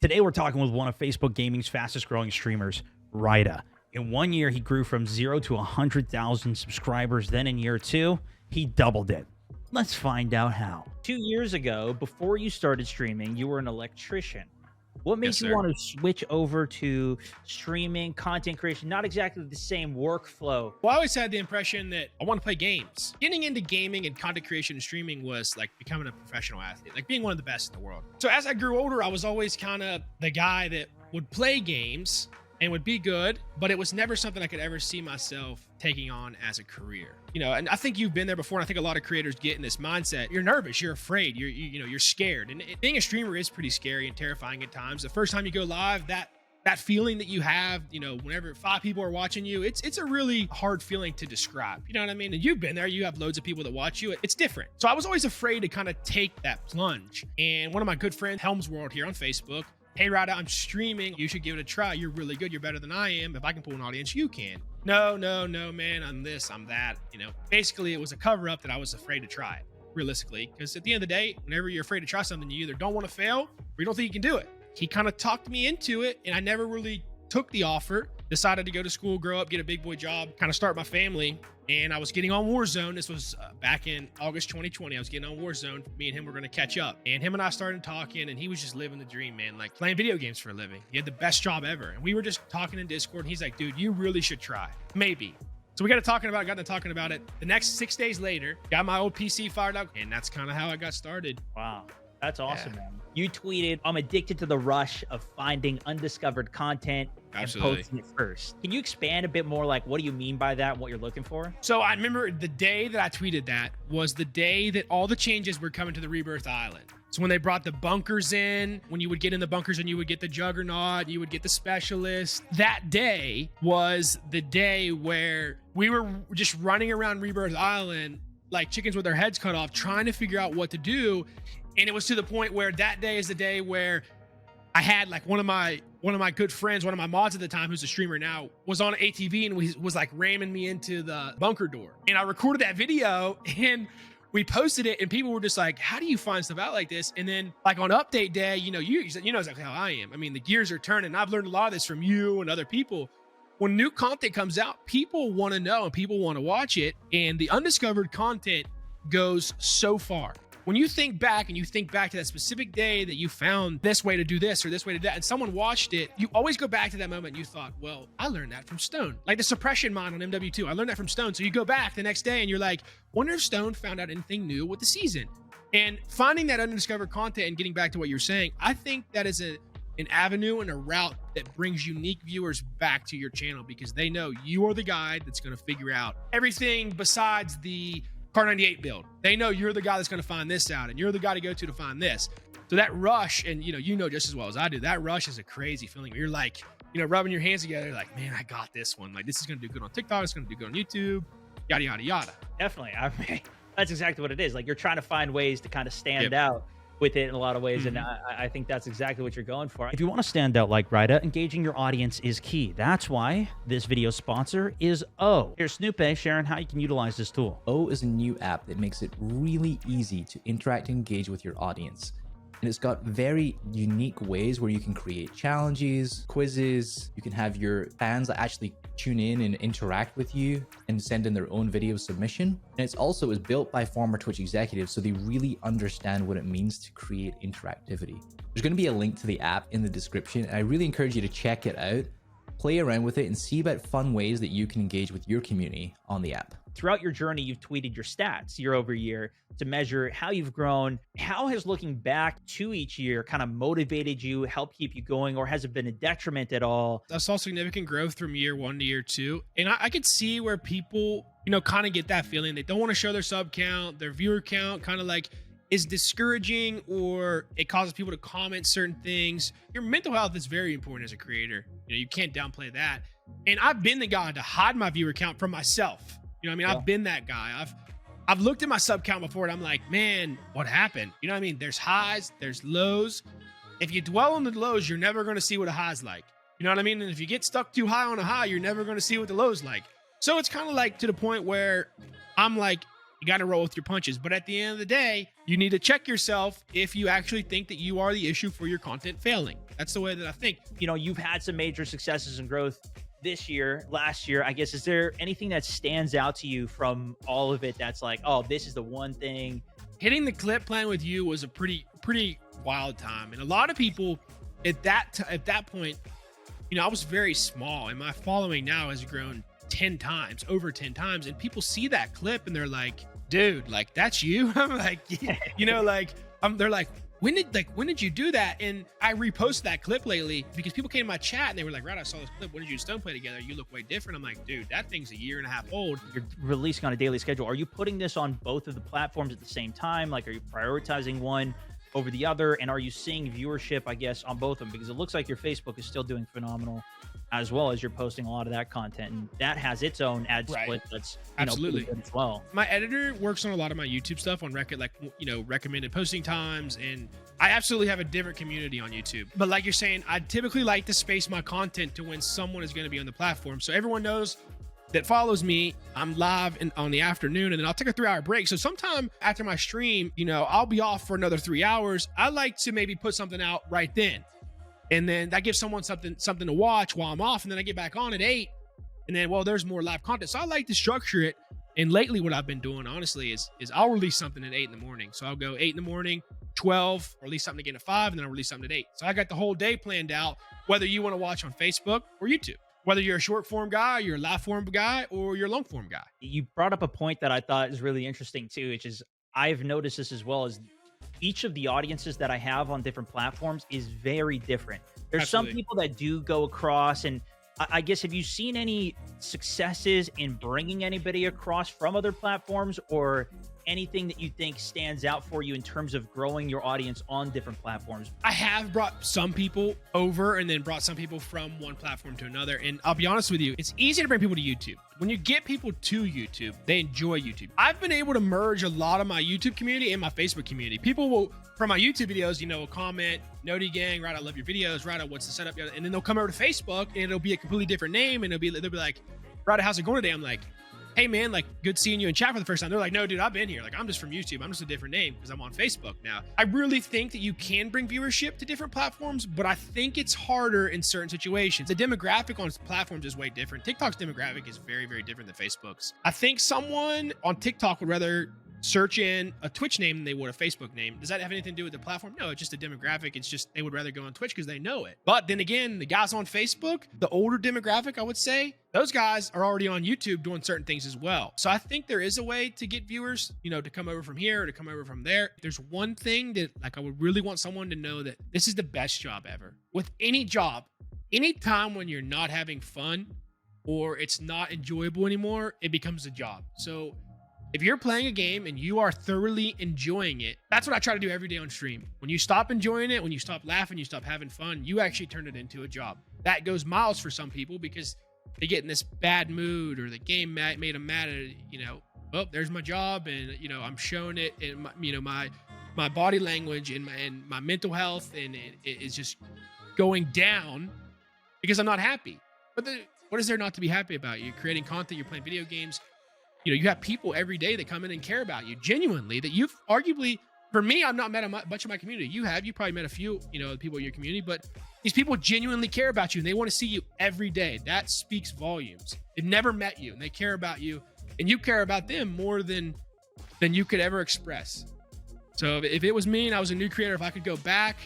Today, we're talking with one of Facebook Gaming's fastest growing streamers, RYDA. In 1 year, he grew from 0 to 100,000 subscribers. Then in year 2, he doubled it. Let's find out how. 2 years ago, before you started streaming, you were an electrician. What made you want to switch over to streaming, content creation, not exactly the same workflow? Well, I always had the impression that I want to play games. Getting into gaming and content creation and streaming was like becoming a professional athlete, like being one of the best in the world. So as I grew older, I was always kind of the guy that would play games and would be good, but it was never something I could ever see myself taking on as a career. You know, and I think you've been there before, and I think a lot of creators get in this mindset. You're nervous, you're afraid, you're scared. And being a streamer is pretty scary and terrifying at times. The first time you go live, that feeling that you have, you know, whenever 5 people are watching you, it's a really hard feeling to describe. You know what I mean? And you've been there, you have loads of people that watch you. It's different. So I was always afraid to kind of take that plunge. And one of my good friends, Helm's World here on Facebook, "Hey, RYDA, I'm streaming. You should give it a try. You're really good. You're better than I am. If I can pull an audience, you can." No, man. I'm this, I'm that. You know, basically, it was a cover up that I was afraid to try it, realistically. Because at the end of the day, whenever you're afraid to try something, you either don't want to fail or you don't think you can do it. He kind of talked me into it, and I never really took the offer. Decided to go to school, grow up, get a big boy job, kind of start my family. And I was getting on Warzone. This was back in August 2020. I was getting on Warzone. Me and him were going to catch up. And him and I started talking, and he was just living the dream, man. Like playing video games for a living. He had the best job ever. And we were just talking in Discord, and he's like, "Dude, you really should try. Maybe." So we got to talking about it. The next 6 days later, got my old PC fired up, and that's kind of how I got started. Wow. That's awesome, man. You tweeted, "I'm addicted to the rush of finding undiscovered content and posting it first." Can you expand a bit more? Like, what do you mean by that? What you're looking for? So I remember the day that I tweeted that was the day that all the changes were coming to the Rebirth Island. So when they brought the bunkers in, when you would get in the bunkers and you would get the Juggernaut, you would get the Specialist. That day was the day where we were just running around Rebirth Island like chickens with their heads cut off, trying to figure out what to do. And it was to the point where that day is the day where I had like one of my good friends, one of my mods at the time, who's a streamer now, was on ATV and was like ramming me into the bunker door. And I recorded that video and we posted it, and people were just like, "How do you find stuff out like this?" And then like on update day, you know exactly how I am. I mean, the gears are turning. I've learned a lot of this from you and other people. When new content comes out, people want to know and people want to watch it. And the undiscovered content goes so far. When you think back and you think back to that specific day that you found this way to do this or this way to do that, and someone watched it, you always go back to that moment and you thought, "Well, I learned that from Stone." Like the suppression mod on MW2, I learned that from Stone. So you go back the next day and you're like, "Wonder if Stone found out anything new with the season." And finding that undiscovered content and getting back to what you're saying, I think that is an avenue and a route that brings unique viewers back to your channel, because they know you are the guy that's going to figure out everything besides the Car 98 build. They know you're the guy that's going to find this out, and you're the guy to go to find this. So that rush, and you know just as well as I do, that rush is a crazy feeling. You're like, rubbing your hands together, like, "Man, I got this one. Like, this is going to do good on TikTok. It's going to do good on YouTube, yada, yada, yada." Definitely. I mean, that's exactly what it is. Like, you're trying to find ways to kind of stand out with it in a lot of ways. And I think that's exactly what you're going for. If you want to stand out like RYDA, engaging your audience is key. That's why this video's sponsor is O. Here's Snoop sharing how you can utilize this tool. O is a new app that makes it really easy to interact and engage with your audience. And it's got very unique ways where you can create challenges, quizzes. You can have your fans that actually tune in and interact with you and send in their own video submission. And it's also built by former Twitch executives, so they really understand what it means to create interactivity. There's going to be a link to the app in the description, and I really encourage you to check it out, play around with it, and see about fun ways that you can engage with your community on the app. Throughout your journey, you've tweeted your stats year over year to measure how you've grown. How has looking back to each year kind of motivated you, helped keep you going, or has it been a detriment at all? I saw significant growth from year 1 to year 2. And I could see where people, kind of get that feeling. They don't want to show their sub count, their viewer count kind of like is discouraging, or it causes people to comment certain things. Your mental health is very important as a creator. You can't downplay that. And I've been the guy to hide my viewer count from myself. I've been that guy. I've looked at my sub count before and I'm like, "Man, what happened?" There's highs, there's lows. If you dwell on the lows, you're never going to see what a high's like. You know what I mean? And if you get stuck too high on a high, you're never going to see what the low's like. So it's kind of like to the point where I'm like, You got to roll with your punches. But at the end of the day, you need to check yourself if you actually think that you are the issue for your content failing. That's the way that I think. You know, you've had some major successes and growth this year, last year. I guess, is there anything that stands out to you from all of it that's like, oh, this is the one thing? Hitting the clip plan with you was a pretty wild time. And a lot of people at that point, you know, I was very small and my following now has grown 10 times, over 10 times. And people see that clip and they're like, dude, like, that's you? I'm like, yeah. You know, like, they're like, when did you do that? And I reposted that clip lately because people came to my chat and they were like, right, I saw this clip. When did you and Stone play together? You look way different. I'm like, dude, that thing's a year and a half old. You're releasing on a daily schedule. Are you putting this on both of the platforms at the same time? Like, are you prioritizing one over the other? And are you seeing viewership, I guess, on both of them? Because it looks like your Facebook is still doing phenomenal, as well as you're posting a lot of that content, and that has its own ad split that's absolutely pretty good as well. My editor works on a lot of my YouTube stuff on recommended posting times, and I absolutely have a different community on YouTube. But like you're saying, I typically like to space my content to when someone is going to be on the platform, so everyone knows that follows me, I'm live on the afternoon, and then I'll take a 3-hour break. So sometime after my stream, you know, I'll be off for another 3 hours. I like to maybe put something out right then. And then that gives someone something to watch while I'm off. And then I get back on at 8. And then, well, there's more live content. So I like to structure it. And lately what I've been doing, honestly, is I'll release something at 8 in the morning. So I'll go 8 in the morning, 12, release something again at 5, and then I'll release something at 8. So I got the whole day planned out, whether you want to watch on Facebook or YouTube, whether you're a short form guy, you're a live form guy, or you're a long form guy. You brought up a point that I thought is really interesting too, which is I've noticed this as well, as each of the audiences that I have on different platforms is very different. There's Absolutely. some people that do go across, and I guess, have you seen any successes in bringing anybody across from other platforms, or anything that you think stands out for you in terms of growing your audience on different platforms? I have brought some people over and then brought some people from one platform to another. And I'll be honest with you, it's easy to bring people to YouTube. When you get people to YouTube, they enjoy YouTube. I've been able to merge a lot of my YouTube community and my Facebook community. People will, from my YouTube videos, you know, will comment, Noti Gang, right, I love your videos, right, what's the setup? And then they'll come over to Facebook and it'll be a completely different name, and they'll be like, right, how's it going today? I'm like, hey man, like, good seeing you in chat for the first time. They're like, no dude, I've been here. Like, I'm just from YouTube. I'm just a different name because I'm on Facebook now. I really think that you can bring viewership to different platforms, but I think it's harder in certain situations. The demographic on platforms is way different. TikTok's demographic is very, very different than Facebook's. I think someone on TikTok would rather search in a Twitch name than they would a Facebook name. Does that have anything to do with the platform? No, it's just a demographic. It's just they would rather go on Twitch because they know it. But then again, the guys on Facebook, the older demographic, I would say, those guys are already on YouTube doing certain things as well. So I think there is a way to get viewers, you know, to come over from here or to come over from there. There's one thing that, like, I would really want someone to know, that this is the best job ever. With any job, any time when you're not having fun or it's not enjoyable anymore, it becomes a job. So if you're playing a game and you are thoroughly enjoying it, that's what I try to do every day on stream. When you stop enjoying it, when you stop laughing, you stop having fun, you actually turn it into a job. That goes miles for some people because they get in this bad mood, or the game made them mad at, you know, oh, there's my job, and, you know, I'm showing it in my, you know, my body language and my mental health, and it is just going down because I'm not happy. But what is there not to be happy about? You're creating content, you're playing video games. You know, you have people every day that come in and care about you genuinely, that you've arguably, for me, I've not met a bunch of my community. You probably met a few, you know, people in your community, but these people genuinely care about you and they want to see you every day. That speaks volumes. They've never met you and they care about you, and you care about them more than you could ever express. So if it was me and I was a new creator, if I could go back,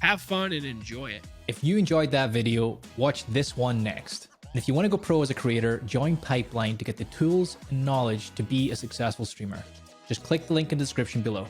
have fun and enjoy it. If you enjoyed that video, watch this one next. And if you want to go pro as a creator, join Pipeline to get the tools and knowledge to be a successful streamer. Just click the link in the description below.